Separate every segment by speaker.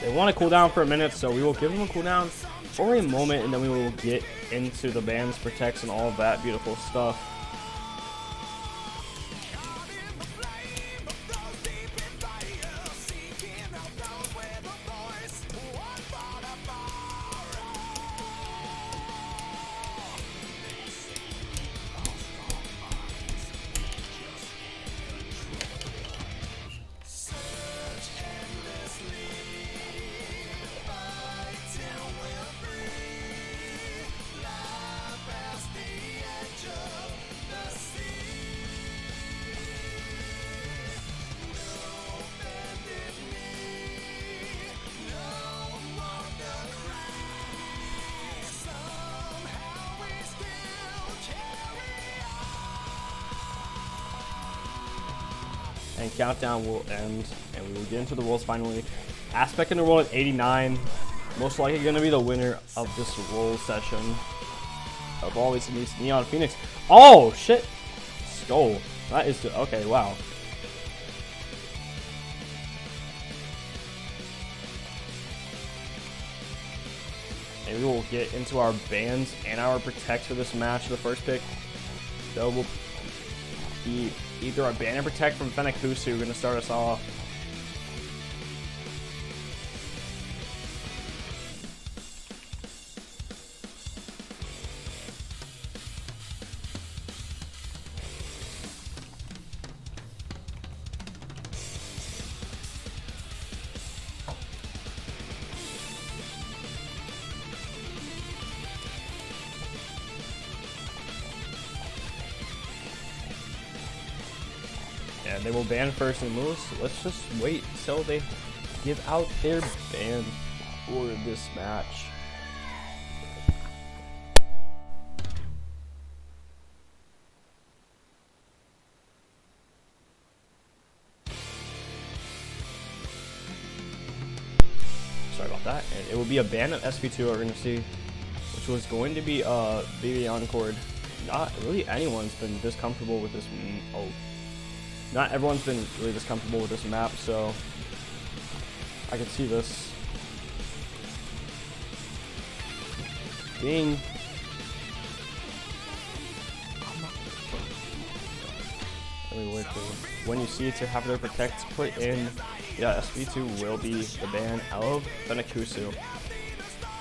Speaker 1: They want to cool down for a minute, so we will give them a cooldown for a moment, and then we will get into the bans, protects, and all of that beautiful stuff. And countdown will end, and we will get into the rolls finally. Aspect in the roll at 89. Most likely going to be the winner of this roll session. Of all these meets, Neon Phoenix. Oh, shit. Skull. That is, okay, wow. And we will get into our bans and our protects for this match. The first pick, though, will be either a ban and protect from fenikkusu, going to start us off. And they will ban first and move, so let's just wait until they give out their ban for this match. Sorry about that. And it will be a ban of SP2 we're going to see, which was going to be BB Encore. Not really anyone's been this comfortable with this. Not everyone's been really this comfortable with this map, so I can see this being wait for when you see it to have their protects put in. Yeah, SV2 will be the ban of fenikkusu,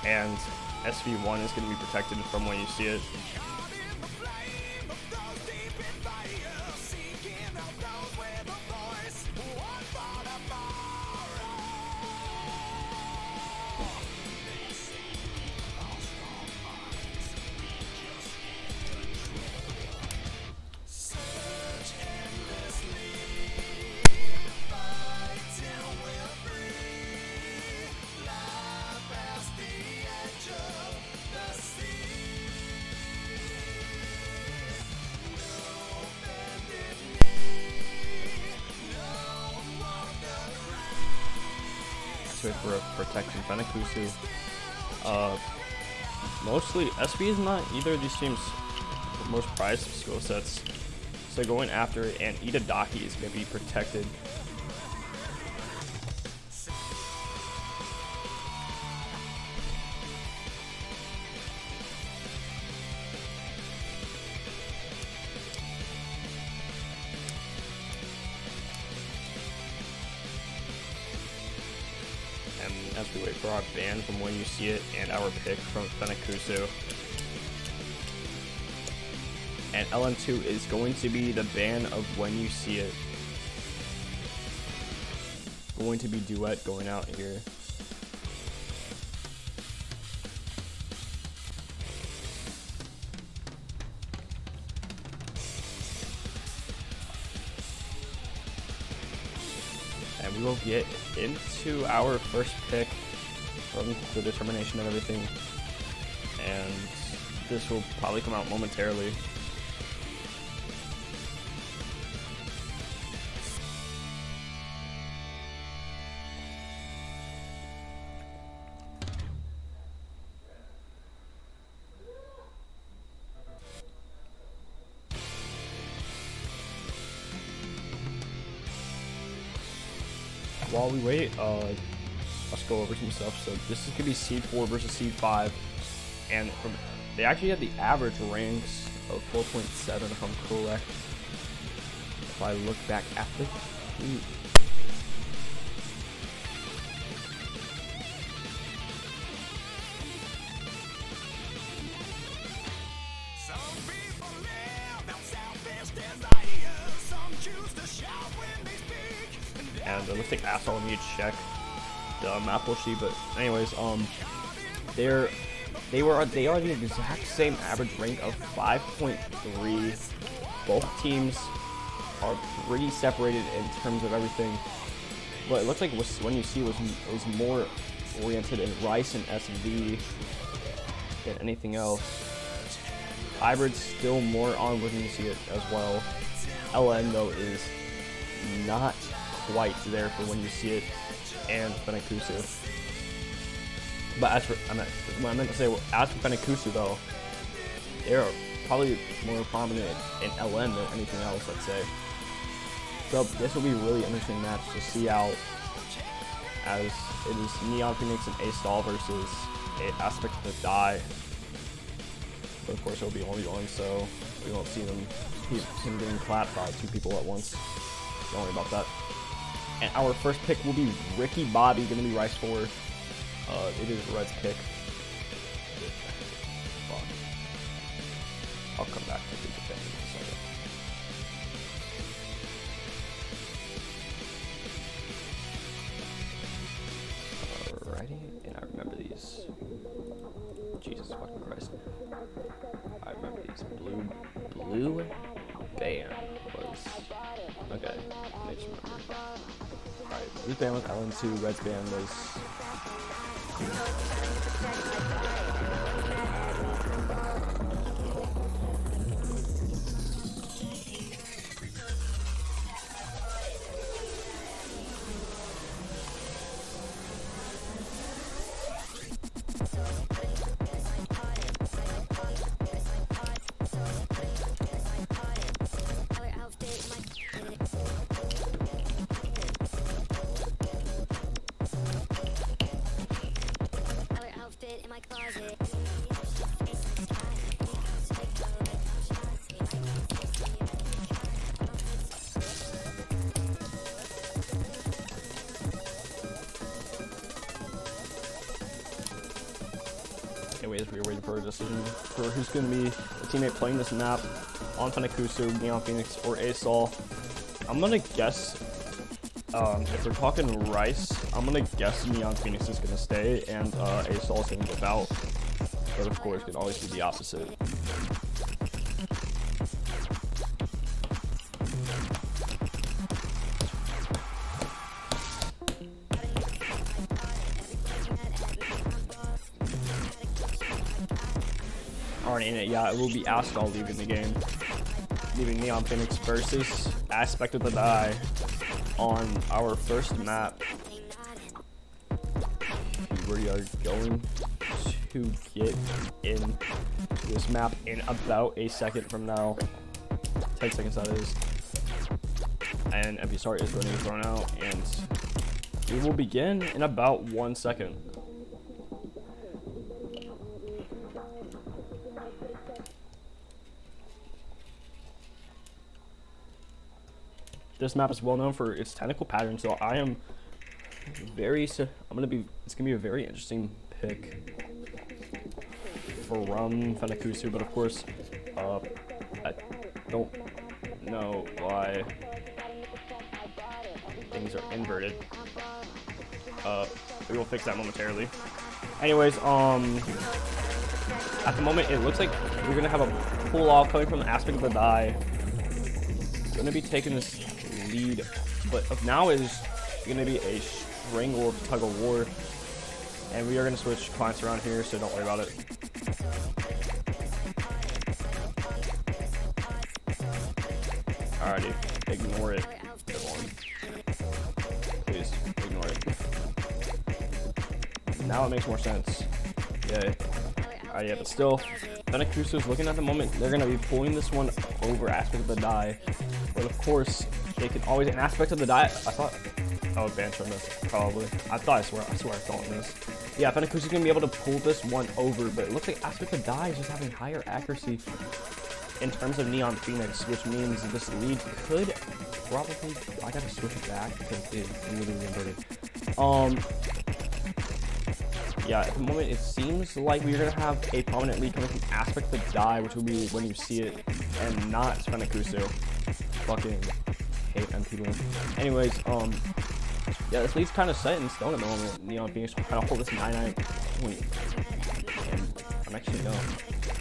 Speaker 1: and SV1 is going to be protected from when you see it. For a protection fenikkusu. Mostly SB is not either of these teams' most prized skill sets, so going after it, and Itadaki is going to be protected. As we wait for our ban from when you see it and our pick from fenikkusu. And LN2 is going to be the ban of when you see it. Going to be duet going out here. And we will get into our first pick from the determination of everything. And this will probably come out momentarily. while we wait, let's go over some stuff. So this is gonna be seed 4 versus seed 5, and they actually have the average ranks of 4.7 if I'm correct. If I look back at the tweet. And let's take asshole. Let me check the map sheet. But anyways, they are the exact same average rank of 5.3. Both teams are pretty separated in terms of everything. But it looks like when you see was more oriented in Rice and SV than anything else. Hybrid's still more on when you see it as well. LN though is not quite there for when you see it, and fenikkusu. But as for what I meant to say, as for fenikkusu though, they're probably more prominent in LN than anything else, let's say. So this will be a really interesting match to see out, as it is Neon Phoenix and A-Stall versus Aspect of the Die. But of course it'll be 1v1, so we won't see him getting clapped by 2 people at once. Don't worry about that. And our first pick will be Ricky Bobby, gonna be Rice 4. It is Red's pick. Fuck. I'll come back to the thing in a second. Alrighty, and I remember these. Jesus fucking Christ. I remember these. Blue band was okay. I just remember. Alright, blue band was LN2, Red's band was. Anyways, we are waiting for a decision for who's going to be a teammate playing this map on fenikkusu, Neon Phoenix, or A-Stall. I'm going to guess, if we're talking Rice, I'm going to guess Neon Phoenix is going to stay and A-Stall is going to dip out. But of course, it can always be the opposite. Alright, yeah, it will be A-Stall leaving the game. Leaving Neon Phoenix versus Aspect of the Die on our first map. We are going to get in this map in about a second from now. 10 seconds that is. And empty start is going to be thrown out, and we will begin in about 1 second. This map is well known for its technical pattern, so I am it's gonna be a very interesting pick from fenikkusu, but of course, I don't know why things are inverted. We will fix that momentarily. Anyways, at the moment, it looks like we're gonna have a pull off coming from the Aspect of the Die. Gonna be taking this lead, but now it is gonna be a string or tug of war, and we are gonna switch clients around here, so don't worry about it. Alrighty, ignore it. Please ignore it. Now it makes more sense. Yeah. Alright, yeah, but still, fenikkusu is looking at the moment. They're gonna be pulling this one over Aspect of the Die, but of course they can always an Aspect of the Die. I thought Oh, Bancho missed, probably. I swear I thought it missed. Yeah, fenikkusu's gonna be able to pull this one over, but it looks like Aspect of Die is just having higher accuracy in terms of Neon Phoenix, which means this lead could probably, I gotta switch it back because it's literally inverted. Yeah, at the moment it seems like we're gonna have a prominent lead coming from Aspect of Die, which will be when you see it, and not fenikkusu. Fucking hate MP1. Anyways, yeah, this lead's kind of set in stone at the moment. Neon Phoenix will kind of hold this 9-9 point. And I'm actually no.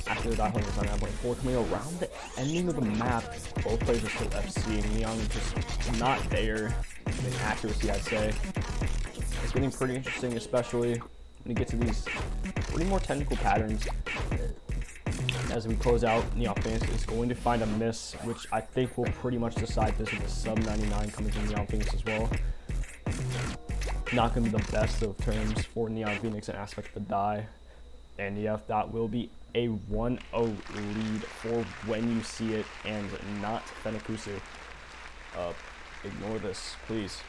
Speaker 1: After the Die holds this 9-9.4 coming around the ending of the map, both players are still FC, and Neon is just not there in accuracy, I'd say. It's getting pretty interesting, especially when you get to these pretty more technical patterns. As we close out, Neon Phoenix is going to find a miss, which I think will pretty much decide this with the sub 99 coming from Neon Phoenix as well. Not going to be the best of terms for Neon Phoenix and Aspect of the Die. And yeah, that will be a 1-0 lead for when you see it, and not fenikkusu. Ignore this, please.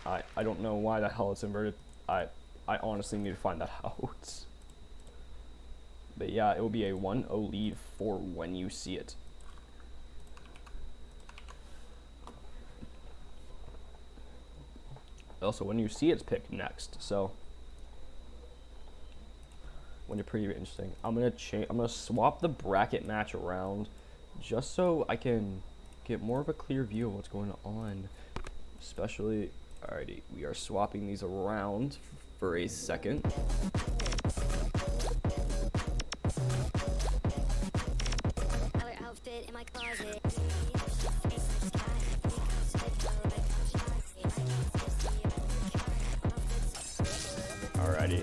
Speaker 1: I don't know why the hell it's inverted. I honestly need to find that out. But yeah, it will be a 1-0 lead for when you see it. Also, when you see it's picked next, so when you're pretty interesting. I'm gonna swap the bracket match around just so I can get more of a clear view of what's going on. Especially, alrighty, we are swapping these around for a second. Alrighty,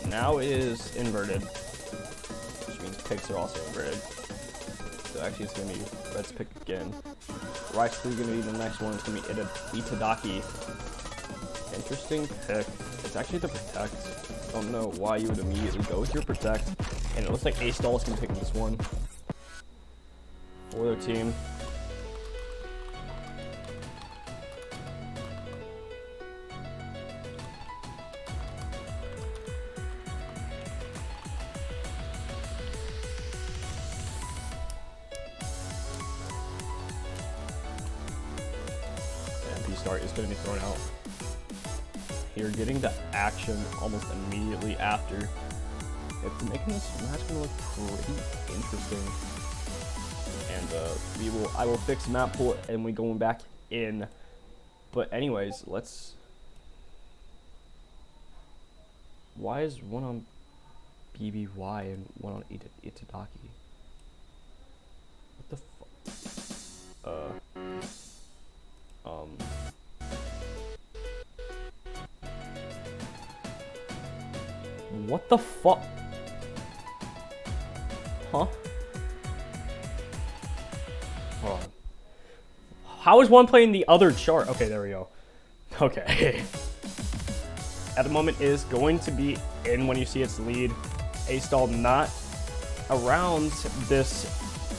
Speaker 1: and now it is inverted, which means picks are also inverted. So actually it's going to be Red's pick again. WYSI is going to be the next one. It's going to be Itadaki. Interesting pick. It's actually the Protect. I don't know why you would immediately go with your Protect. And it looks like A-Stall is going to pick this one for their team. Start is going to be thrown out. You're getting the action almost immediately after. It's making this match going to look pretty interesting. And I will fix map pool and we going back in. But anyways, let's. Why is one on BBY and one on Itadaki? What the fuck? What the fuck? Huh? Hold on. How is one playing the other chart? Okay, there we go. Okay. At the moment is going to be in when you see its lead. A-Stall not around this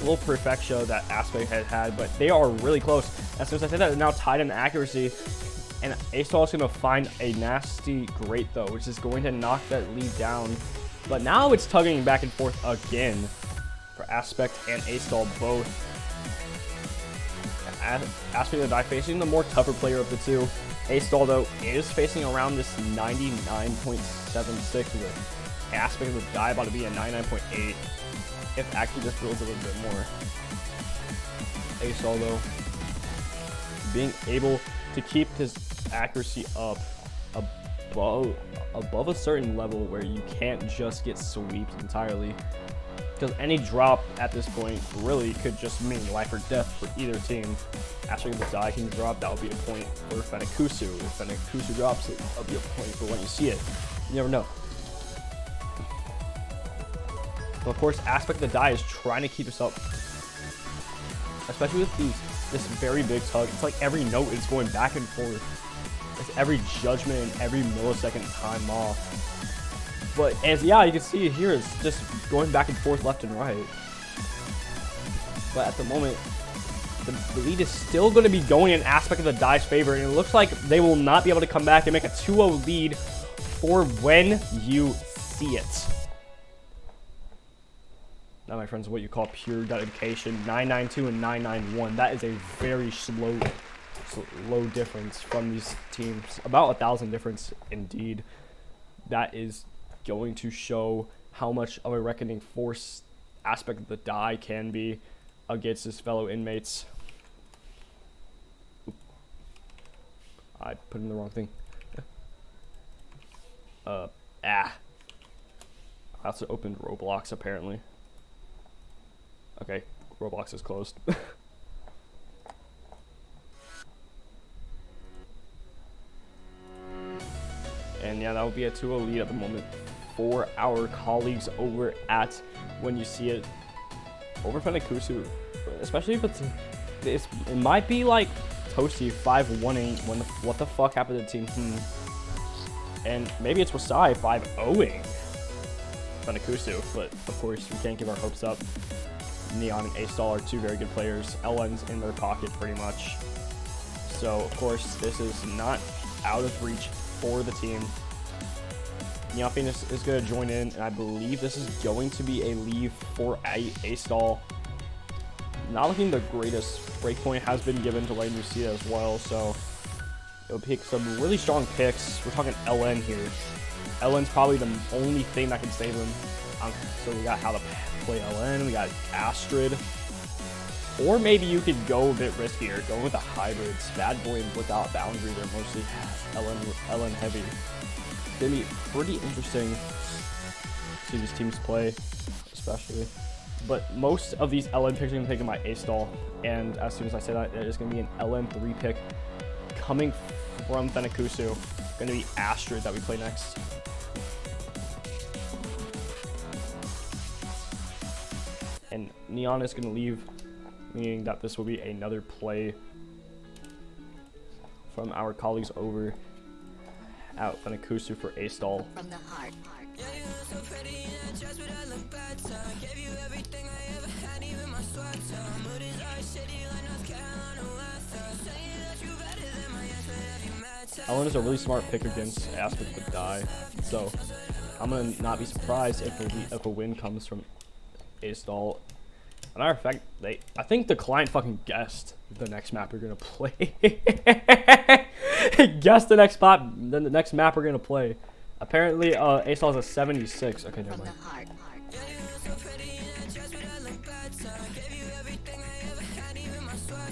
Speaker 1: little perfectia that Aspect had, but they are really close. As soon as I said that, they're now tied in accuracy. And A-Stall is going to find a nasty great though, which is going to knock that lead down. But now it's tugging back and forth again for Aspect and A-Stall both. Aspect of the Die facing the more tougher player of the two. A-Stall though is facing around this 99.76 with Aspect of the Die about to be a 99.8. If actually just builds a little bit more. A-Stall though being able to keep his accuracy up above a certain level where you can't just get sweeped entirely, because any drop at this point really could just mean life or death for either team. After the Die can drop, that will be a point for fenikkusu. If fenikkusu drops, it'll be a point for when you see it. You never know. But of course, Aspect of the Die is trying to keep this up, especially with this very big tug. It's like every note is going back and forth. It's every judgment and every millisecond time off. But as yeah, you can see here, it's just going back and forth left and right. But at the moment, the lead is still going to be going in Aspect of the Die's favor, and it looks like they will not be able to come back and make a 2-0 lead for When You See It. Now, my friends, what you call pure dedication. 992 and 991. That is a very slow difference from these teams. About 1,000 difference, indeed. That is going to show how much of a reckoning force Aspect of the Die can be against his fellow inmates. I put in the wrong thing. I also opened Roblox, apparently. Okay, Roblox is closed. And yeah, that would be a 2-0 lead at the moment for our colleagues over at When You See It. Over fenikkusu, especially if it might be like Toasty 5-1-ing when what the fuck happened to the team? And maybe it's WYSI 5-0-ing fenikkusu, but of course we can't give our hopes up. Neon and A-Stall are two very good players. LN's in their pocket pretty much. So of course this is not out of reach for the team. Neon Phoenix is going to join in, and I believe this is going to be a leave for A-Stall. Not looking the greatest. Breakpoint has been given to When You See It as well, so it'll pick some really strong picks. We're talking LN here. LN's probably the only thing that can save them. So we got how to play LN, we got Astrid. Or maybe you could go a bit riskier, going with the hybrids. Bad Boy and Without Boundary, they're mostly LN heavy. It's going to be pretty interesting to see these teams play, especially. But most of these LN picks are going to be taken by A-Stall. And as soon as I say that, there's going to be an LN3 pick coming from fenikkusu. Going to be Astrid that we play next. And Neon is going to leave, meaning that this will be another play from our colleagues over at fenikkusu for A-Stall.
Speaker 2: From the heart.
Speaker 1: LN is a really smart pick against Aspect of the Die, so I'm gonna not be surprised if a win comes from A-Stall. As a matter of fact, I think the client fucking guessed the next map you're gonna play. Guessed the next map we're gonna play. Apparently, A-Stall is a 76. Okay, never mind.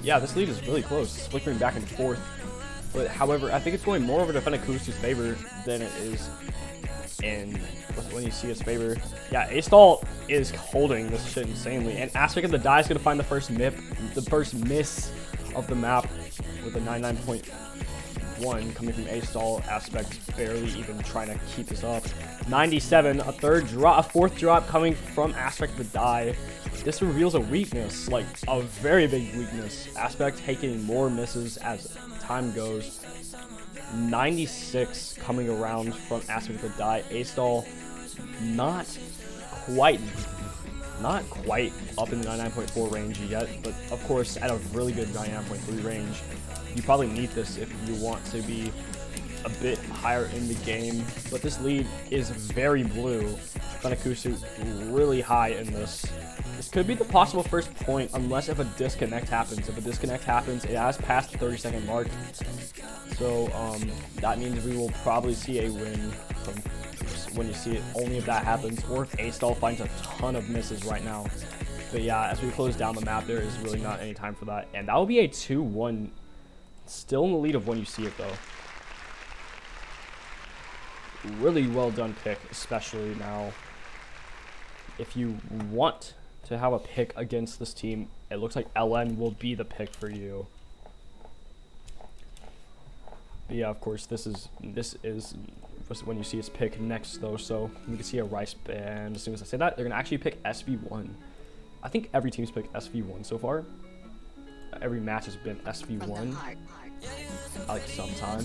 Speaker 1: Yeah, this lead is really close. It's flickering back and forth. But however, I think it's going more over to fenikkusu's favor than it is in When You See Its favor. Yeah, A-Stall is holding this shit insanely, and Aspect of the Die is gonna find the first miss of the map with a 99.1 coming from A-Stall. Aspect barely even trying to keep this up. 97, a fourth drop coming from Aspect of the Die. This reveals a weakness, like a very big weakness. Aspect taking more misses as time goes. 96 coming around from Aspect of the Die. A-Stall not quite up in the 99.4 range yet, but of course at a really good 99.3 range. You probably need this if you want to be a bit higher in the game, but this lead is very blue. fenikkusu really high in this. This could be the possible first point unless if a disconnect happens. If a disconnect happens, it has passed the 30-second mark. So that means we will probably see a win from When You See It, only if that happens, or if A-Stall finds a ton of misses right now. But yeah, as we close down the map, there is really not any time for that. And that will be a 2-1. Still in the lead of When You See It, though. Really well done pick, especially now. If you want to have a pick against this team, it looks like LN will be the pick for you. But yeah, of course, this is When You See Its pick next, though, so we can see a Rice band. As soon as I say that, they're gonna actually pick SV1. I think every team's picked SV1 so far. Every match has been SV1. Like sometime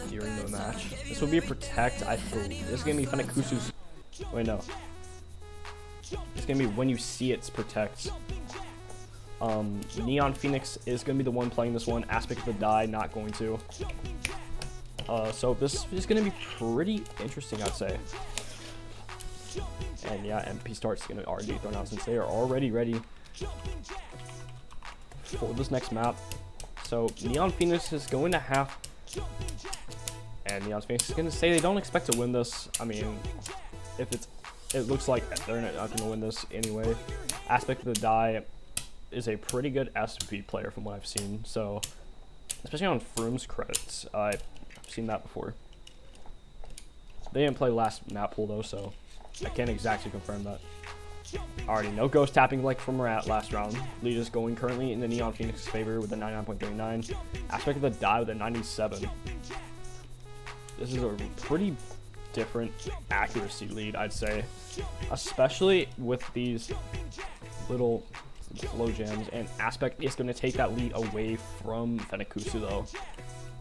Speaker 1: during the match. This will be a protect, I believe. This is gonna be fenikkusu's. Wait, no. It's gonna be When You See It's protect. Neon Phoenix is going to be the one playing this one. Aspect of the Die, not going to. So this is going to be pretty interesting, I'd say. And yeah, MP Start's going to already be thrown out since they are already ready for this next map. So Neon Phoenix is going to have... And Neon Phoenix is going to say they don't expect to win this. I mean, if it looks like they're not going to win this anyway. Aspect of the Die is a pretty good SV player from what I've seen. So, especially on Froom's credits, I've seen that before. They didn't play last map pool though, so I can't exactly confirm that. Already no ghost tapping like from Rat last round. Lead is going currently in the Neon Phoenix's favor with a 99.39. Aspect of the Die with a 97. This is a pretty different accuracy lead, I'd say, especially with these little flow jams. And Aspect is going to take that lead away from fenikkusu though.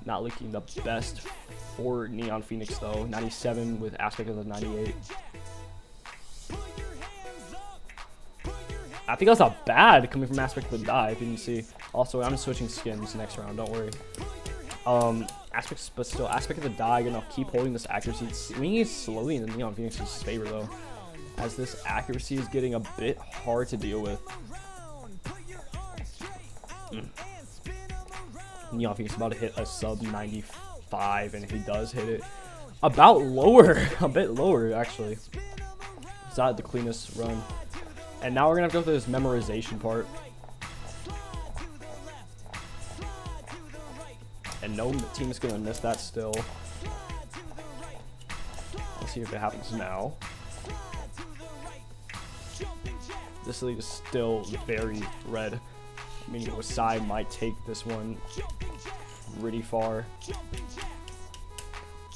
Speaker 1: Not looking the best for Neon Phoenix though. 97 with Aspect of the 98. I think that's not bad coming from Aspect of the Die, if you didn't see. Also, I'm switching skins next round, don't worry. But still, Aspect of the Die gonna keep holding this accuracy. Swinging is slowly in the Neon Phoenix's favor though, as this accuracy is getting a bit hard to deal with. Neon Phoenix about to hit a sub 95, and if he does hit it, about lower, a bit lower actually. It's not the cleanest run. And now we're gonna have to go through this memorization part. And no team is gonna miss that still. Let's see if it happens now. This lead is still very red. I mean, WYSI might take this one pretty far.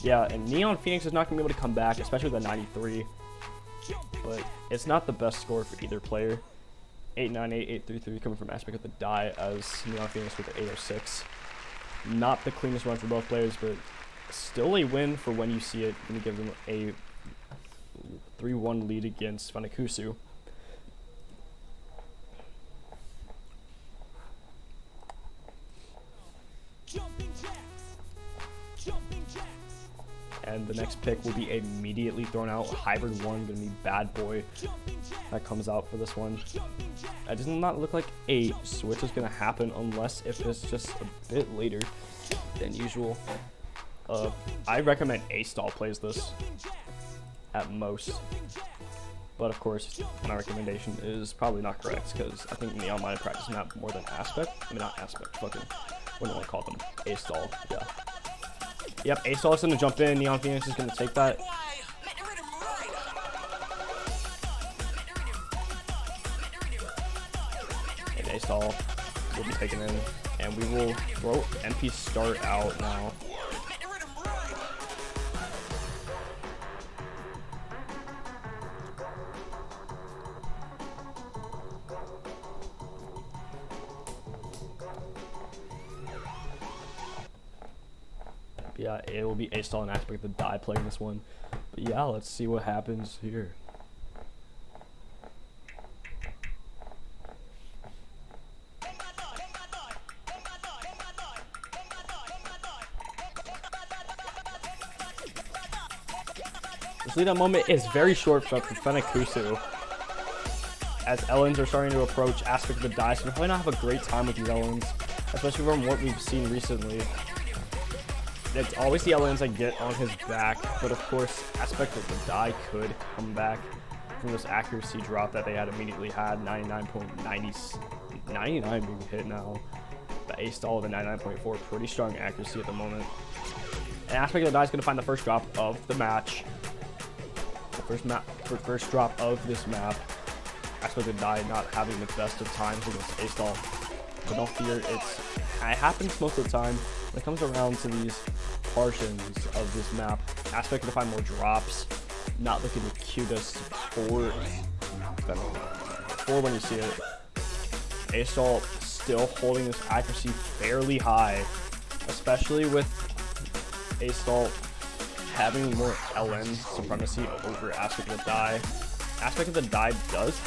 Speaker 1: Yeah, and Neon Phoenix is not gonna be able to come back, especially with the 93. But it's not the best score for either player. 898, 833 coming from Aspect of the Die as Neon Phoenix with the 806. Not the cleanest run for both players, but still a win for when you see it. Going to give them a 3-1 lead against fenikkusu. And the next pick will be immediately thrown out. Hybrid 1 going to be Bad Boy that comes out for this one. It does not look like a switch is going to happen unless if it's just a bit later than usual. I recommend A-Stall plays this at most. But of course, my recommendation is probably not correct because I think Neon might have practiced map more than Aspect. I mean, not Aspect, fucking, what do I want to call them? A-Stall, yeah. Yep, A-Stall is going to jump in. Neon Phoenix is going to take that. And A-Stall will be taken in. And we will throw MP Start out now. Yeah, it will be A-Stall and Aspect of the Die playing this one. But yeah, let's see what happens here. This lead up moment is very short for fenikkusu, as Ellens are starting to approach Aspect of the Die, so they'll probably not have a great time with these Ellens, especially from what we've seen recently. It's always the Ellens that get on his back, but of course, Aspect of the Die could come back from this accuracy drop that they had immediately had. 99 being hit now. The A-Stall with a 99.4, pretty strong accuracy at the moment. And Aspect of the Die is going to find the first drop of the match. The first drop of this map. Aspect of the Die not having the best of times against A-Stall. But don't fear, it happens most of the time. When it comes around to these portions of this map, Aspect to find more drops. Not looking the cutest for when you see it. A-Stall still holding this accuracy fairly high, especially with A-Stall having more LN supremacy over Aspect of the Die. Aspect of the Die does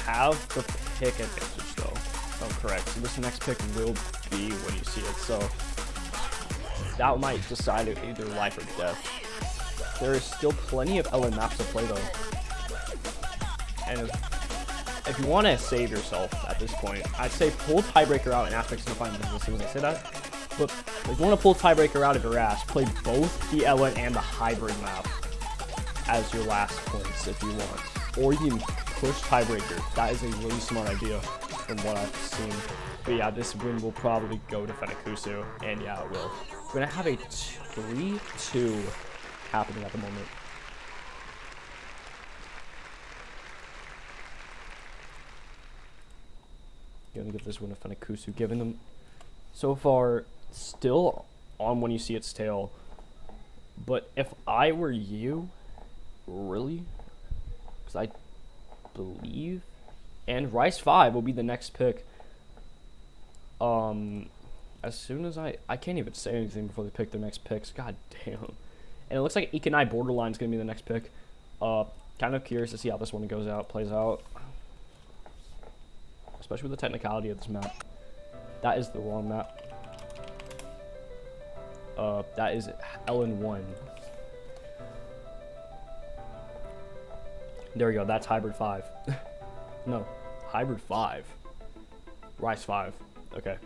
Speaker 1: have the pick advantage though. Oh, correct. So this next pick will be when you see it. So that might decide either life or death. There is still plenty of LN maps to play though. And if you want to save yourself at this point, I'd say pull Tiebreaker out and Aspects to find as soon as I say that. But if you want to pull Tiebreaker out of your ass, play both the LN and the hybrid map as your last points if you want. Or you can push Tiebreaker. That is a really smart idea from what I've seen. But yeah, this win will probably go to fenikkusu, and yeah, it will. We're going to have a 3-2 happening at the moment. Gonna give this win to fenikkusu, giving them so far still on when you see its tail. But if I were you, really, because I believe, and Rice5 will be the next pick. As soon as I can't even say anything before they pick their next picks. God damn. And it looks like Ikanai Borderline's gonna be the next pick. Kind of curious to see how this one plays out. Especially with the technicality of this map. That is the wrong map. That is LN1. There we go, that's Hybrid 5. No, Hybrid 5. Rice 5, okay.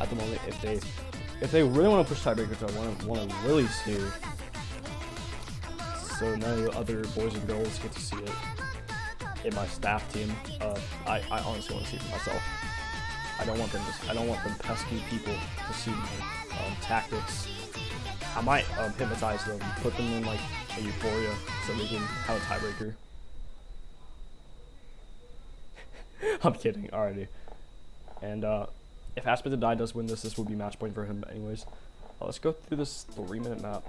Speaker 1: At the moment, if they really want to push Tiebreakers, I want to really snooze. So none of the other boys and girls get to see it in my staff team. I honestly want to see it for myself. I don't want them pesky people to see my tactics. I might hypnotize them, put them in like a euphoria, so they can have a tiebreaker. I'm kidding, alrighty. And if Aspect to Die does win this, this will be match point for him anyways. Let's go through this 3-minute map.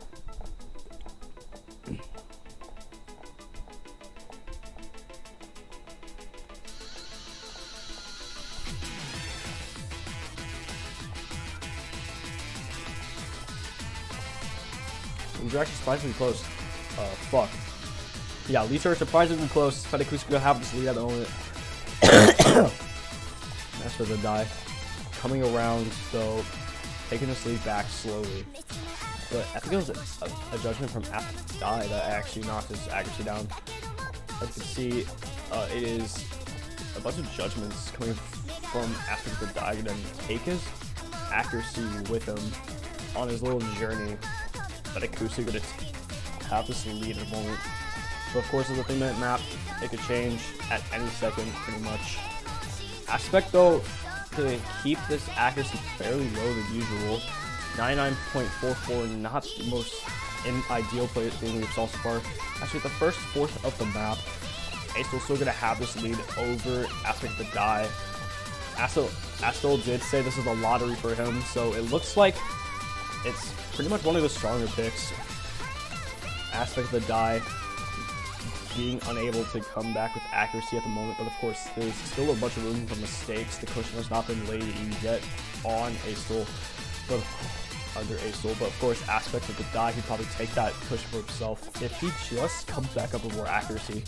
Speaker 1: These are actually surprisingly close. Fuck. Yeah, these are surprisingly close. fenikkusu gonna have this lead at the moment. That's for the die. Coming around, though, taking this lead back slowly. But I think it was a judgment from Aspect to Die that actually knocked his accuracy down. As you can see, it is a bunch of judgments coming from Aspect to Die and then take his accuracy with him on his little journey. fenikkusu gonna have this lead at the moment. But of course, it's a 3-minute map. It could change at any second, pretty much. Aspect, though, to keep this accuracy fairly low than usual. 99.44, not the most ideal play thing we've saw so far. Actually, the first fourth of the map, Astel still gonna have this lead over Aspect to Die. Astel did say this is a lottery for him, so it looks like it's pretty much one of the stronger picks. Aspect to Die being unable to come back with accuracy at the moment, but of course there's still a bunch of room for mistakes. The cushion has not been laid yet on Astel, but under Astel. But of course, Aspect to Die, he'd probably take that cushion for himself if he just comes back up with more accuracy.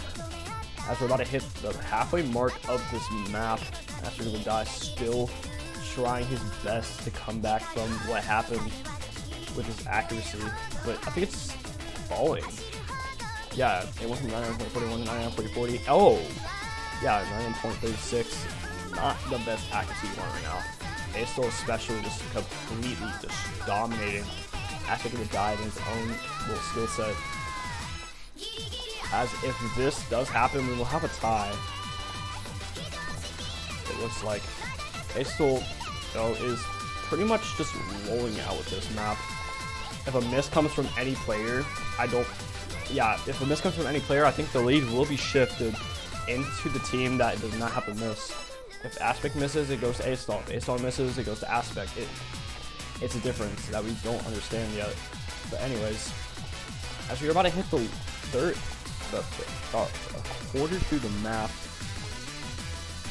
Speaker 1: As we're about to hit the halfway mark of this map, Aspect to Die still trying his best to come back from what happened with his accuracy, but I think it's falling. Yeah, it went from 99.41 to 99.40. Oh, yeah, 99.36. Not the best accuracy you want right now. Astel especially just completely just dominating Aspect to Die in his own little skill set. As if this does happen, we will have a tie. It looks like Astel, though, is pretty much just rolling out with this map. If a miss comes from any player, if a miss comes from any player, I think the lead will be shifted into the team that does not have to miss. If Aspect misses, it goes to A-Stall. If A-Stall misses, it goes to Aspect. It's a difference that we don't understand yet. But anyways, as we're about to hit the quarter through the map,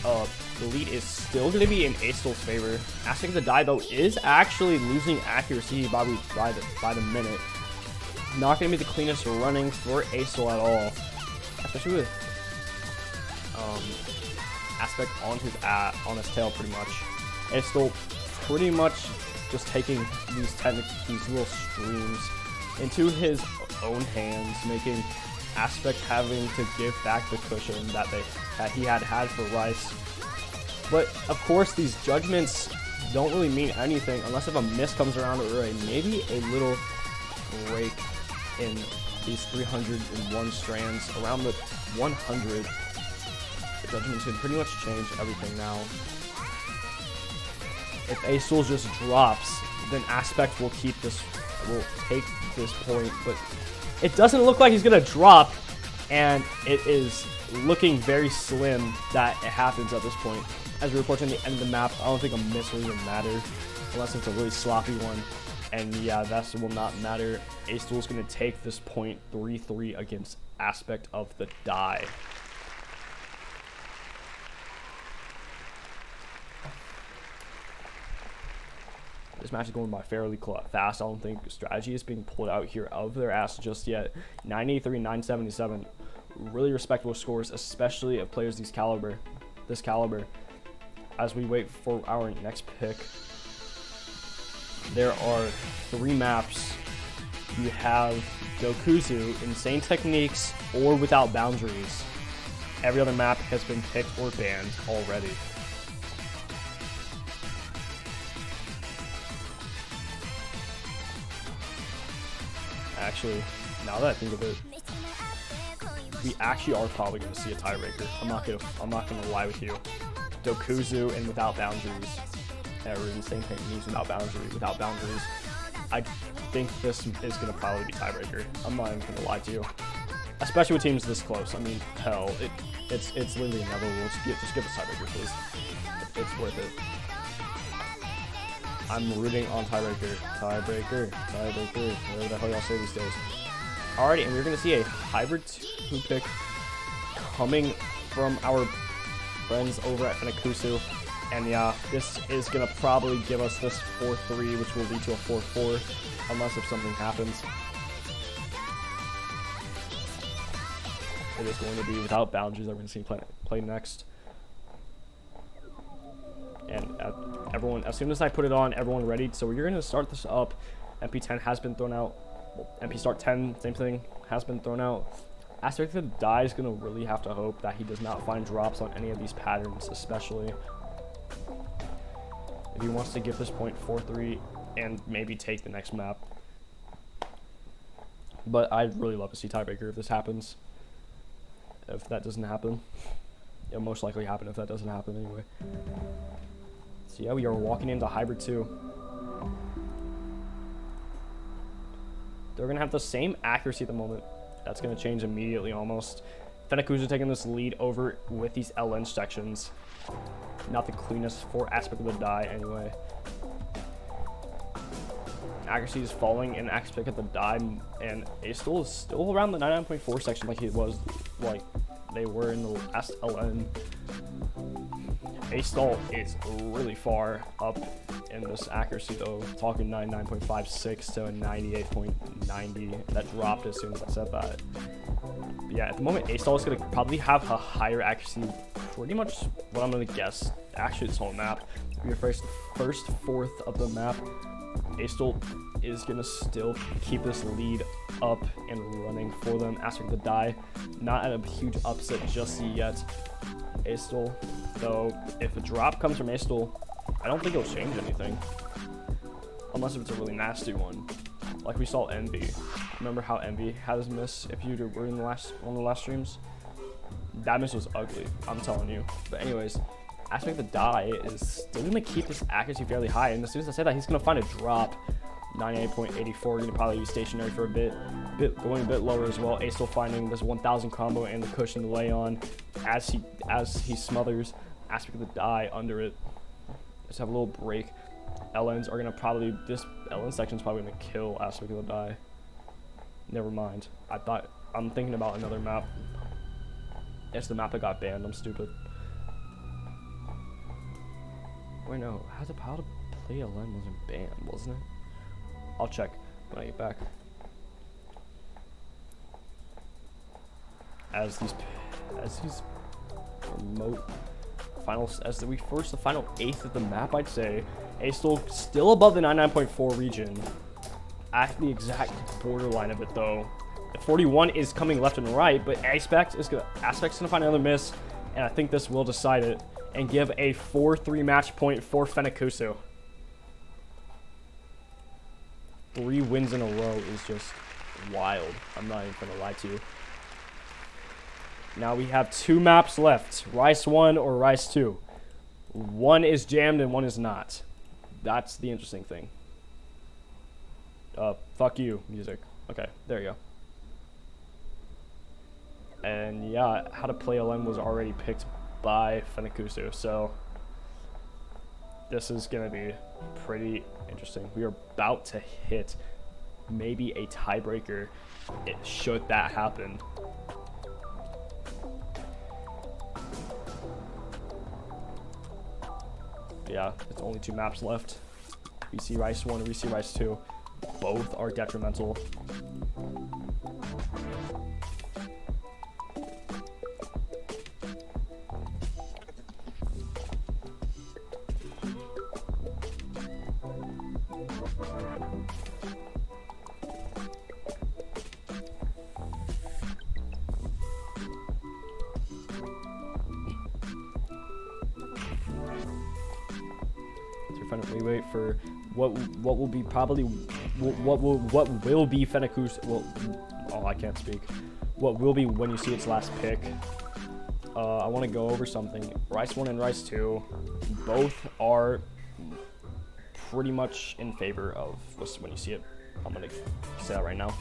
Speaker 1: the lead is still going to be in A-Stall's favor. Aspect the Die, though, is actually losing accuracy by the minute. Not going to be the cleanest running for A-Stall at all, especially with Aspect on his tail pretty much. A-Stall pretty much just taking these little streams into his own hands, making Aspect having to give back the cushion that he had for WYSI. But of course, these judgments don't really mean anything unless if a miss comes around or maybe a little break in these 301 strands around the 100. The judgments can pretty much change everything now. If A-Stall just drops, then Aspect will take this point, but it doesn't look like he's gonna drop, and it is looking very slim that it happens at this point. As we report to the end of the map, I don't think a miss will even matter unless it's a really sloppy one. And yeah, that will not matter. A-Stall is going to take this point 3-3 against Aspect of the Die. This match is going by fairly fast. I don't think strategy is being pulled out here of their ass just yet. 983, 977. Really respectable scores, especially of players this caliber. As we wait for our next pick, there are 3 maps. You have Dokuzu, Insane Techniques, or Without Boundaries. Every other map has been picked or banned already. Actually, now that I think of it, we actually are probably going to see a tiebreaker. I'm not gonna lie with you. Dokuzu and Without Boundaries, or Insane Techniques without boundaries. I think this is gonna probably be tiebreaker. I'm not even gonna lie to you, especially with teams this close. I mean, hell, it's literally inevitable. Just give us tiebreaker, please. It's worth it. I'm rooting on tiebreaker, whatever the hell y'all say these days. Alrighty, and we're gonna see a hybrid 2 pick coming from our friends over at fenikkusu. And yeah, this is gonna probably give us this 4-3, which will lead to a 4-4, unless if something happens. It is going to be Without Boundaries that we're gonna see play next. And everyone, as soon as I put it on, everyone ready. So we're gonna start this up. MP10 has been thrown out. MP start 10, same thing, has been thrown out. Aspect the Die is gonna really have to hope that he does not find drops on any of these patterns, especially if he wants to give this point 4-3 and maybe take the next map. But I'd really love to see tiebreaker if this happens. If that doesn't happen, it'll most likely happen if that doesn't happen anyway. So yeah, we are walking into hybrid 2. They're gonna have the same accuracy at the moment. That's gonna change immediately almost. fenikkusu taking this lead over with these LN sections. Not the cleanest for Aspect of the Die anyway. Accuracy is falling in Aspect of the Die, and A-Stall is still around the 99.4 section like they were in the last LN. A-Stall is really far up in this accuracy though, talking 99.56 to 98.90. That dropped as soon as I said that. But yeah, at the moment A-Stall is going to probably have a higher accuracy, pretty much what I'm going to guess, actually this whole map. Your first fourth of the map, A-Stall is going to still keep this lead up and running for them. Aspect the Die, not at a huge upset just yet. A-Stall, though, if a drop comes from A-Stall, I don't think it'll change anything. Unless if it's a really nasty one. Like we saw Envy. Remember how Envy had his miss if you were in one of the last streams? That miss was ugly, I'm telling you. But anyways, Aspect the Die is still going to keep this accuracy fairly high. And as soon as I say that, he's going to find a drop. 98.84, going to probably be stationary for a bit, going a bit lower as well. A-Stall finding this 1000 combo and the cushion to lay on. as he smothers Aspect of the Die under it. Just have a little break. LNs are gonna probably, this LN section is probably gonna kill Aspect of the Die. Never mind. I'm thinking about another map. It's the map that got banned. I'm stupid. Wait, no. How to play LN wasn't banned, wasn't it? I'll check when I get back. As these remote finals, as we force the final 8th of the map, I'd say still above the 99.4 region, at the exact borderline of it though. The 41 is coming left and right, but Aspect's gonna find another miss, and I think this will decide it and give a 4-3 match point for fenikkusu. 3 wins in a row is just wild. I'm not even gonna lie to you. Now we have 2 maps left, Rice 1 or Rice 2. One is jammed and one is not. That's the interesting thing. Fuck you, music. Okay, there you go. And yeah, how to play LN was already picked by fenikkusu, so this is gonna be pretty interesting. We are about to hit maybe a tiebreaker should that happen. Yeah, it's only 2 maps left. We see Rice 1 and we see Rice 2. Both are detrimental. We wait for what will be probably what will be fenikkusu. Well, oh, I can't speak. What will be when you see its last pick. I want to go over something. Rice 1 and Rice 2, both are pretty much in favor of when you see it. I'm gonna say that right now.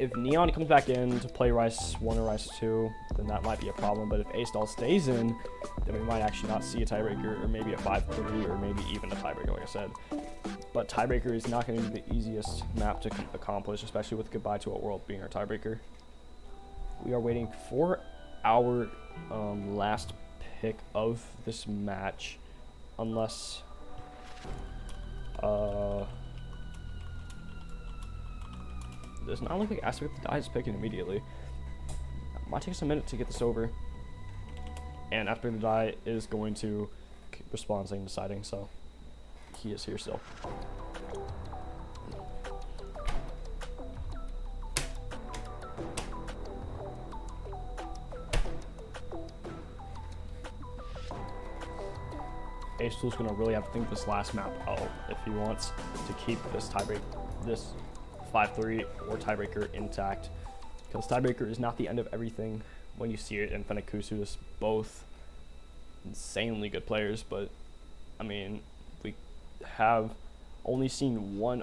Speaker 1: If Neon comes back in to play Rice 1 or Rice 2, then that might be a problem. But if A-Stall stays in, then we might actually not see a tiebreaker, or maybe a 5-3, or maybe even a tiebreaker, like I said. But tiebreaker is not going to be the easiest map to accomplish, especially with Goodbye to a World being our tiebreaker. We are waiting for our last pick of this match, unless does not look like Aspect of the Die is picking immediately. It might take us a minute to get this over. And Aspect of the Die is going to respond saying deciding, so he is here still. Ace-Tool's gonna really have to think this last map out if he wants to keep this tiebreak, this 5-3 or tiebreaker intact, because tiebreaker is not the end of everything when you see it, and fenikkusu is both insanely good players, but I mean, we have only seen one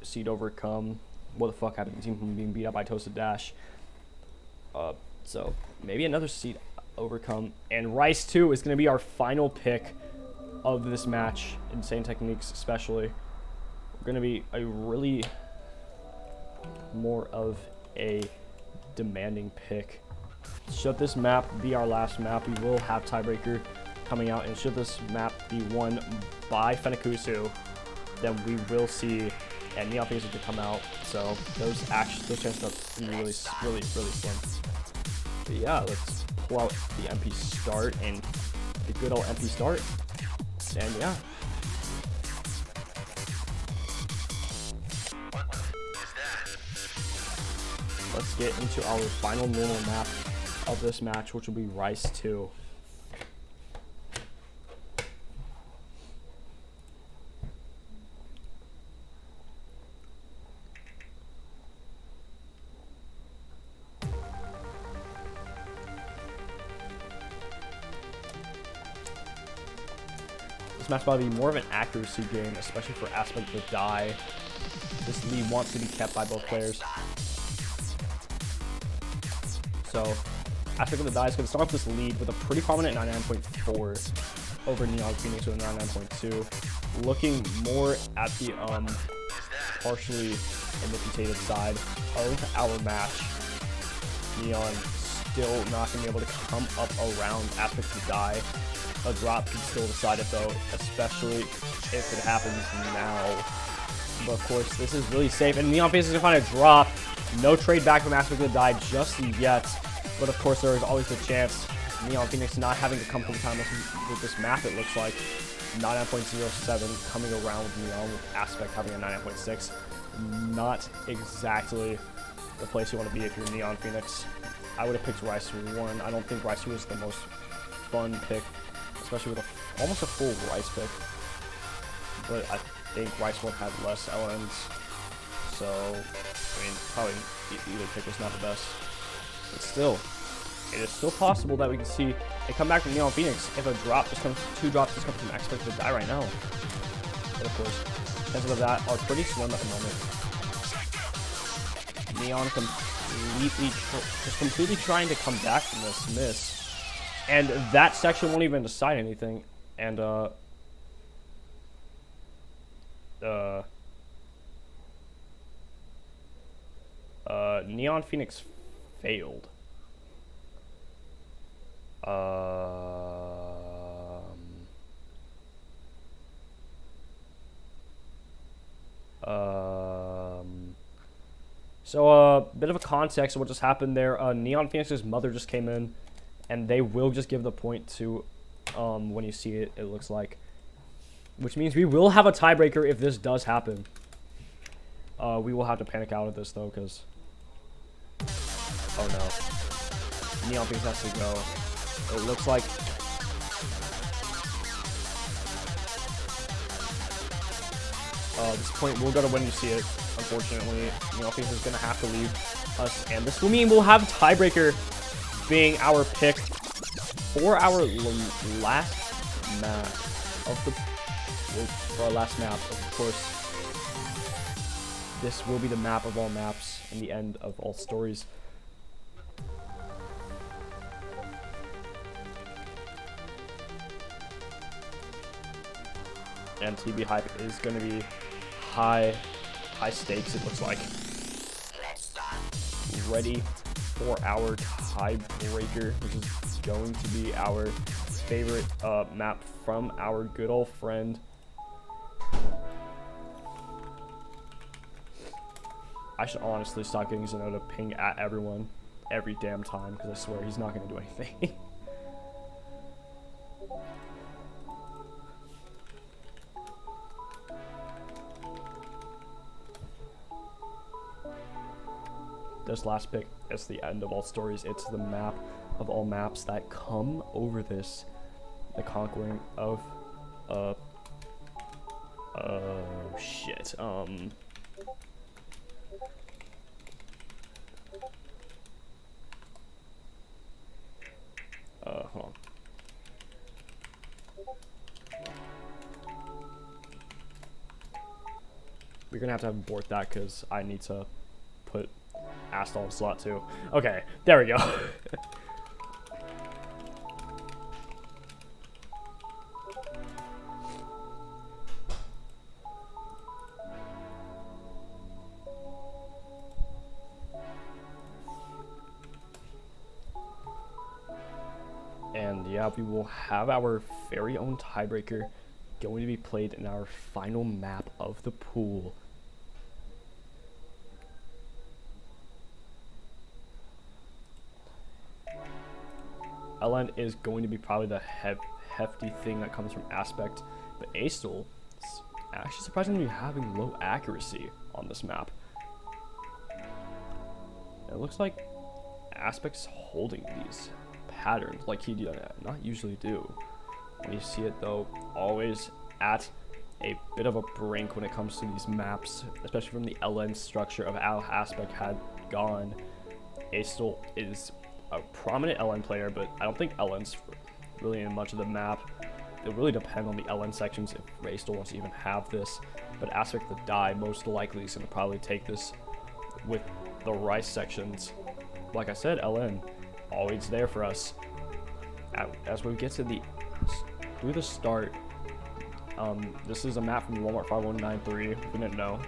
Speaker 1: seed overcome. What the fuck happened to the team from being beat up by Toasted Dash? So maybe another seed overcome, and Rice 2 is going to be our final pick of this match. Insane Techniques especially. We're going to be a really more of a demanding pick. Should this map be our last map, we will have tiebreaker coming out, and should this map be won by fenikkusu, then we will see and Neon things to come out. So those chances are really slim. But yeah, let's pull out the MP start and the good old MP start, and yeah. Let's get into our final normal map of this match, which will be Rice 2. This match will be more of an accuracy game, especially for Aspect of the Die. This lead wants to be kept by both players. So Aspect of the Die is going to start off this lead with a pretty prominent 99.4 over Neon Phoenix with a 99.2. Looking more at the partially manipulated side of our match. Neon still not going to be able to come up around Aspect of the Die. A drop can still decide it though, especially if it happens now. But of course, this is really safe, and Neon Phoenix is going to find a drop. No trade back from Aspect of the Die just yet. But of course, there is always the chance Neon Phoenix not having to come from time with this map, it looks like. 99.07 coming around with Neon, with Aspect having a 99.6. Not exactly the place you want to be if you're Neon Phoenix. I would have picked Rice 1. I don't think Rice 2 was the most fun pick, especially with almost a full Rice pick. But I think Rice 1 had less LNs. So, I mean, probably either pick was not the best. But still, it is still possible that we can see a comeback from Neon Phoenix if a drop just comes, 2 drops just come from Aspect of the Die right now. But of course, chances of that are pretty slim at the moment. Neon completely trying to come back from this miss, and that section won't even decide anything. And Neon Phoenix failed. So a bit of a context of what just happened there. Neon Phoenix's mother just came in, and they will just give the point to when you see it, it looks like. Which means we will have a tiebreaker if this does happen. We will have to panic out of this though, because oh no, Neon Phoenix has to go. It looks like this point will go to when you see it. Unfortunately, Neon Phoenix is going to have to leave us, and this will mean we'll have tiebreaker being our pick for our last map of the for our last map. Of course, this will be the map of all maps and the end of all stories. And TB hype is going to be high stakes, it looks like. Ready for our tiebreaker, which is going to be our favorite map from our good old friend. I should honestly stop getting Zeno to ping at everyone every damn time, because I swear he's not going to do anything. This last pick is the end of all stories. It's the map of all maps that come over this. The conquering of shit. Hold on. We're gonna have to abort that because I need to put Astol in slot 2. Okay, there we go. And yeah, we will have our very own tiebreaker going to be played in our final map of the pool. LN is going to be probably the hefty thing that comes from Aspect, but Astol is actually surprisingly having low accuracy on this map. It looks like Aspect's holding these patterns like he did not usually do. When you see it though, always at a bit of a brink when it comes to these maps, especially from the LN structure of how Aspect had gone. Astol is a prominent LN player, but I don't think LN's really in much of the map. It'll really depend on the LN sections if Astol wants to even have this, but Aspect the Die most likely is going to probably take this with the Rice sections. Like I said, LN always there for us. As we get to the start, this is a map from Walmart 5193. We didn't know.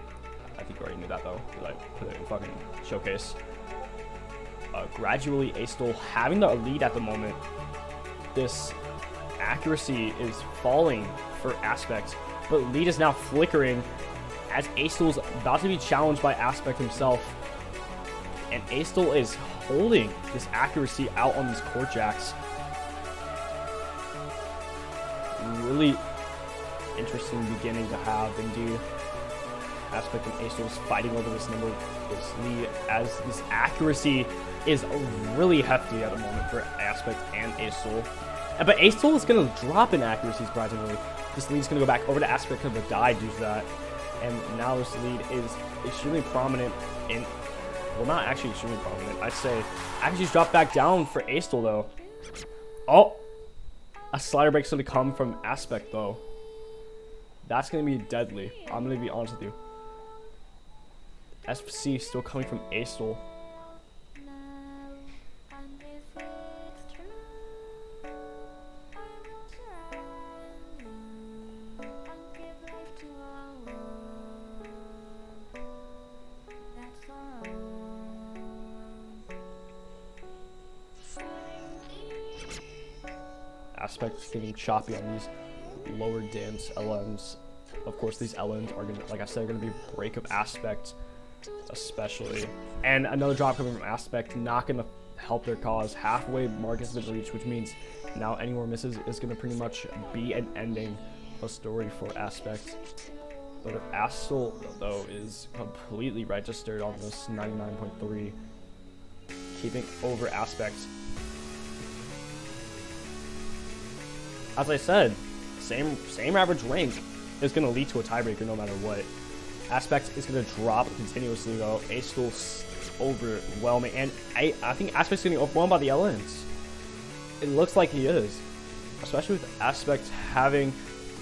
Speaker 1: I think you already knew that though, because I put it in fucking showcase. Gradually, Astel having the lead at the moment. This accuracy is falling for Aspect, but lead is now flickering as Astel's about to be challenged by Aspect himself. And Astel is holding this accuracy out on these court jacks. Really interesting beginning to have, indeed. Aspect and Astel is fighting over this lead, as this accuracy is really hefty at the moment for Aspect and Astel. But Astel is going to drop in accuracy, surprisingly. This lead is going to go back over to Aspect of the die due to that. And now this lead is extremely prominent in... Well, not actually extremely prominent. I'd say accuracy's dropped back down for Astel, though. Oh! A slider break's going to come from Aspect, though. That's going to be deadly. I'm going to be honest with you. SC still coming from Astel. Aspects getting choppy on these lower dance LMs. Of course, these LMs are gonna, like I said, gonna be a break of Aspect, especially. And another drop coming from Aspect, not gonna help their cause. Halfway mark has been reached, which means now any more misses is gonna pretty much be an ending a story for Aspect. But if Astel, though, is completely registered on this 99.3, keeping over Aspect. As I said, same average rank is going to lead to a tiebreaker no matter what. Aspect is going to drop continuously, though. Astel's overwhelming, and I think Aspect's getting overwhelmed by the LNs. It looks like he is, especially with Aspect having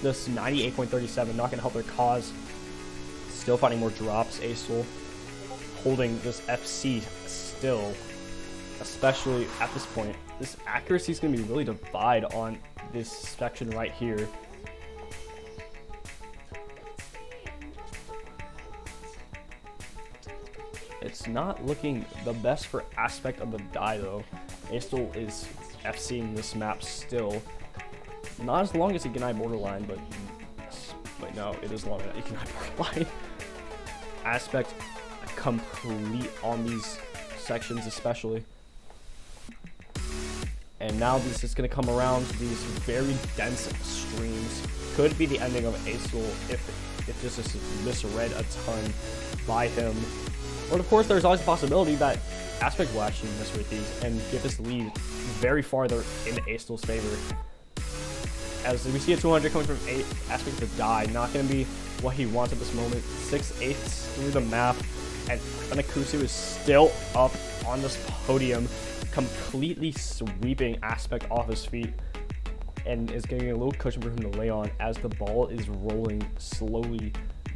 Speaker 1: this 98.37, not going to help their cause. Still finding more drops. Astel holding this FC still, especially at this point. This accuracy is going to be really divide on this section right here. It's not looking the best for Aspect of the die, though. Astel is FCing this map still. Not as long as Ignite Borderline, but wait, no, it is long enough. Ignite Borderline. Aspect complete on these sections, especially. And now this is going to come around to these very dense streams. Could be the ending of Astel if this is misread a ton by him. But of course, there's always a possibility that Aspect will actually misread these and get this lead very farther into Astel's favor. As we see a 200 coming from Aspect to die, not going to be what he wants at this moment. 6/8 through the map, and fenikkusu is still up on this podium, completely sweeping Aspect off his feet, and is getting a little cushion for him to lay on as the ball is rolling slowly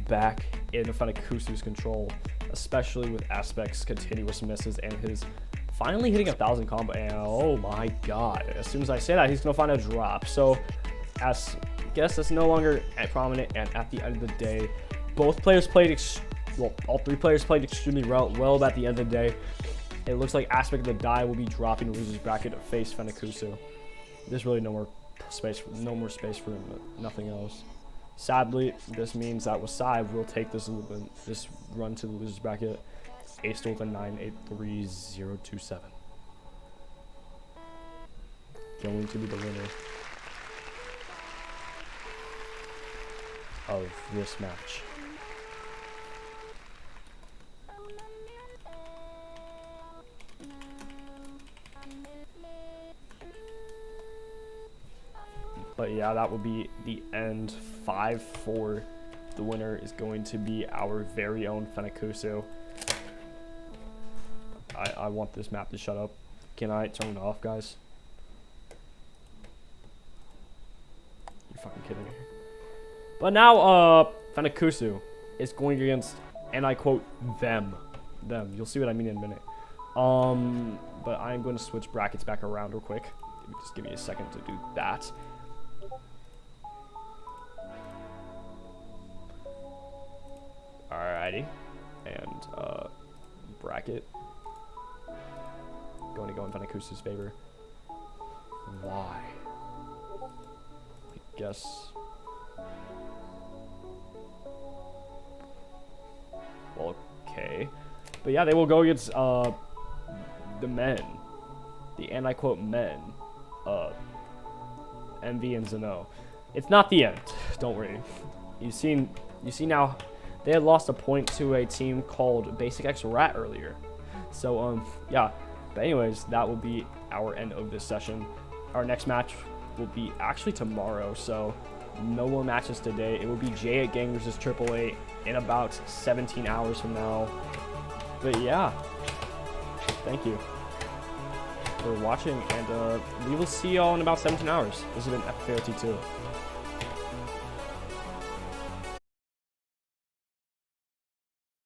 Speaker 1: back into fenikkusu's control, especially with Aspect's continuous misses and his finally hitting 1,000 combo. And oh my god, as soon as I say that, he's gonna find a drop. So as I guess that's no longer prominent, and at the end of the day, both players played all three players played extremely well, but at the end of the day, it looks like Aspect of the die will be dropping the losers bracket to face fenikkusu. There's really no more space for him, nothing else. Sadly, this means that WYSI will take this run to the losers bracket. Astel with a 983.027. Going to be the winner of this match. But yeah, that will be the end. 5-4. The winner is going to be our very own fenikkusu. I want this map to shut up. Can I turn it off, guys? You're fucking kidding me. But now, fenikkusu is going against, and I quote, them. You'll see what I mean in a minute. But I'm going to switch brackets back around real quick. Just give me a second to do that. Alrighty. And, bracket. Going to go in fenikkusu's favor. Why? I guess... Well, okay. But yeah, they will go against, the men. And I quote men. MV and Zeno. It's not the end. Don't worry. You see now, they had lost a point to a team called Basic X Rat earlier. So, yeah. But anyways, that will be our end of this session. Our next match will be actually tomorrow, so no more matches today. It will be J8 Gang versus AAA in about 17 hours from now. But yeah, thank you for watching, and we will see y'all in about 17 hours. This has been FFAOT 2.